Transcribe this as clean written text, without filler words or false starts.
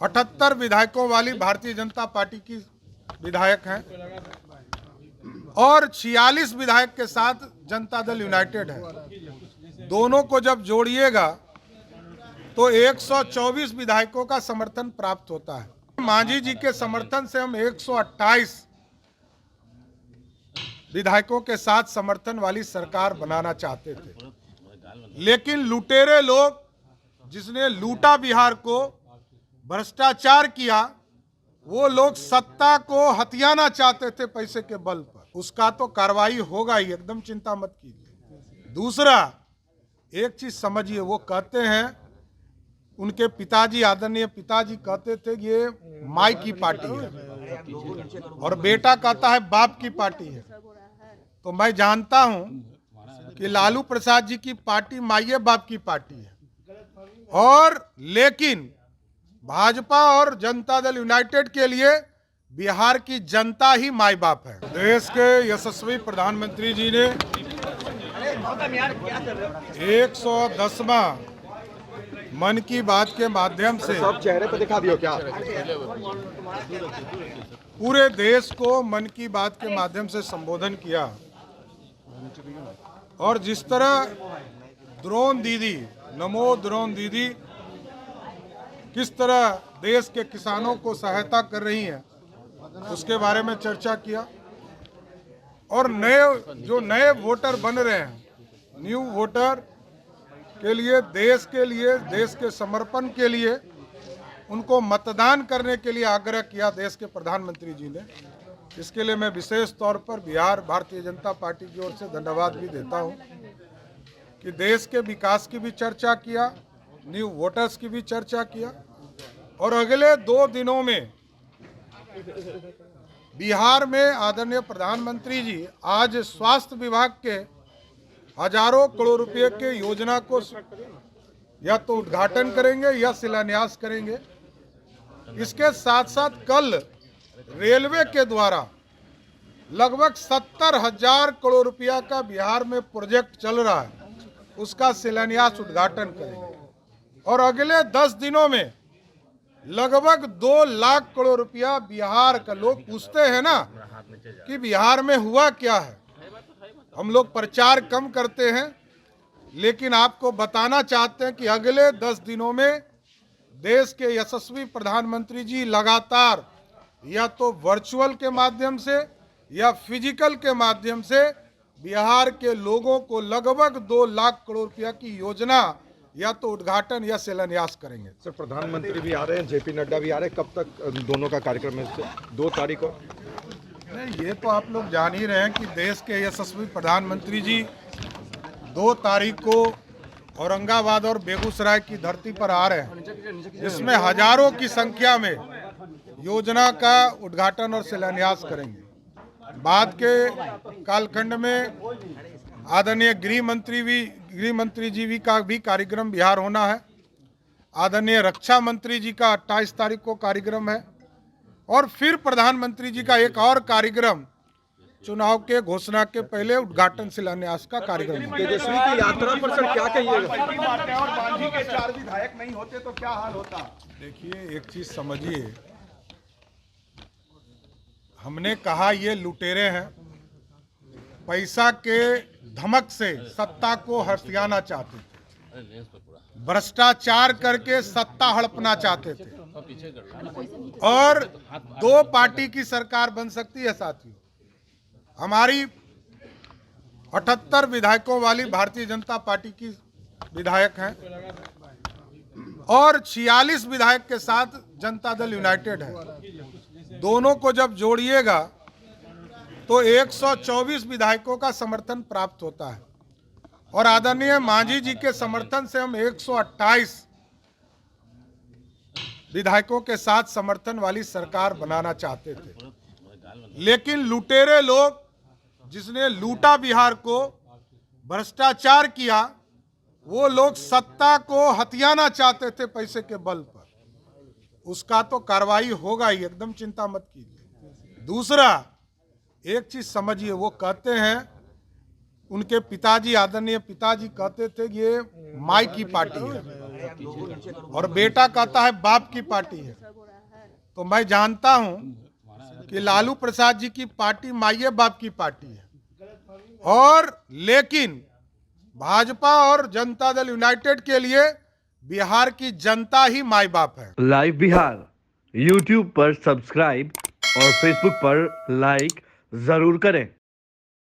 78 विधायकों वाली भारतीय जनता पार्टी की विधायक हैं और 46 विधायक के साथ जनता दल यूनाइटेड है। दोनों को जब जोड़िएगा तो 124 विधायकों का समर्थन प्राप्त होता है। मांझी जी के समर्थन से हम 128 विधायकों के साथ समर्थन वाली सरकार बनाना चाहते थे, लेकिन लुटेरे लोग, जिसने लूटा बिहार को, भ्रष्टाचार किया, वो लोग सत्ता को हथियाना चाहते थे पैसे के बल पर। उसका तो कार्रवाई होगा ही, एकदम चिंता मत कीजिए। दूसरा, एक चीज समझिए, वो कहते हैं, उनके पिताजी, आदरणीय पिताजी कहते थे ये माई की पार्टी है और बेटा कहता है बाप की पार्टी है। तो मैं जानता हूं कि लालू प्रसाद जी की पार्टी माई बाप की पार्टी है, और लेकिन भाजपा और जनता दल यूनाइटेड के लिए बिहार की जनता ही माई बाप है। देश के यशस्वी प्रधानमंत्री जी ने 110वां मन की बात के माध्यम से सब चेहरे पे दिखा दियो क्या? पूरे देश को मन की बात के माध्यम से संबोधन किया, और जिस तरह द्रोण दीदी, नमो द्रोण दीदी किस तरह देश के किसानों को सहायता कर रही हैं, उसके बारे में चर्चा किया। और नए वोटर बन रहे हैं, न्यू वोटर के लिए, देश के समर्पण के लिए उनको मतदान करने के लिए आग्रह किया देश के प्रधानमंत्री जी ने। इसके लिए मैं विशेष तौर पर बिहार भारतीय जनता पार्टी की ओर से धन्यवाद भी देता हूं कि देश के विकास की भी चर्चा किया, न्यू वोटर्स की भी चर्चा किया, और अगले 2 दिनों में बिहार में आदरणीय प्रधानमंत्री जी आज स्वास्थ्य विभाग के हजारों करोड़ रुपए के योजना को या तो उद्घाटन करेंगे या शिलान्यास करेंगे। इसके साथ साथ कल रेलवे के द्वारा लगभग 70,000 करोड़ रुपया का बिहार में प्रोजेक्ट चल रहा है, उसका शिलान्यास उद्घाटन करेंगे। और अगले 10 दिनों में लगभग 2 लाख करोड़ रुपया बिहार का, लोग पूछते हैं ना कि बिहार में हुआ क्या है, हम लोग प्रचार कम करते हैं, लेकिन आपको बताना चाहते हैं कि अगले 10 दिनों में देश के यशस्वी प्रधानमंत्री जी लगातार या तो वर्चुअल के माध्यम से या फिजिकल के माध्यम से बिहार के लोगों को लगभग 2 लाख करोड़ रुपया की योजना या तो उद्घाटन या शिलान्यास करेंगे। सर, प्रधानमंत्री भी आ रहे हैं, जेपी नड्डा भी आ रहे हैं, कब तक दोनों का कार्यक्रम है? 2 तारीख को? नहीं, ये तो आप लोग जान ही रहे हैं कि देश के यशस्वी प्रधानमंत्री जी 2 तारीख को औरंगाबाद और बेगूसराय की धरती पर आ रहे हैं। इसमें हजारों की संख्या में योजना का उद्घाटन और शिलान्यास करेंगे। बाद के कालखंड में आदरणीय गृह मंत्री जी का भी कार्यक्रम बिहार होना है। आदरणीय रक्षा मंत्री जी का 28 तारीख को कार्यक्रम है, और फिर प्रधानमंत्री जी का एक और कार्यक्रम चुनाव के घोषणा के पहले उद्घाटन शिलान्यास का कार्यक्रम है। तेजस्वी की यात्रा पर सर क्या कहिएगा? और मांझी के 4 विधायक नहीं होते तो क्या हाल होता? देखिए, एक चीज समझिए, हमने कहा ये लुटेरे हैं, पैसा के धमक से सत्ता को हथियाना चाहते थे, भ्रष्टाचार करके सत्ता हड़पना चाहते थे, और 2 पार्टी की सरकार बन सकती है। साथियों, हमारी 78 विधायकों वाली भारतीय जनता पार्टी की विधायक हैं और 46 विधायक के साथ जनता दल यूनाइटेड है। दोनों को जब जोड़िएगा तो 124 विधायकों का समर्थन प्राप्त होता है, और आदरणीय मांझी जी के समर्थन से हम 128 विधायकों के साथ समर्थन वाली सरकार बनाना चाहते थे, लेकिन लुटेरे लोग, जिसने लूटा बिहार को, भ्रष्टाचार किया, वो लोग सत्ता को हथियाना चाहते थे पैसे के बल पर। उसका तो कार्रवाई होगा ही, एकदम चिंता मत कीजिए। दूसरा, एक चीज समझिए, वो कहते हैं, उनके पिताजी, आदरणीय पिताजी कहते थे ये माई की पार्टी है और बेटा कहता है बाप की पार्टी है। तो मैं जानता हूं कि लालू प्रसाद जी की पार्टी माइये बाप की पार्टी है, और लेकिन भाजपा और जनता दल यूनाइटेड के लिए बिहार की जनता ही माई बाप है। लाइव बिहार यूट्यूब पर सब्सक्राइब और फेसबुक पर लाइक जरूर करें।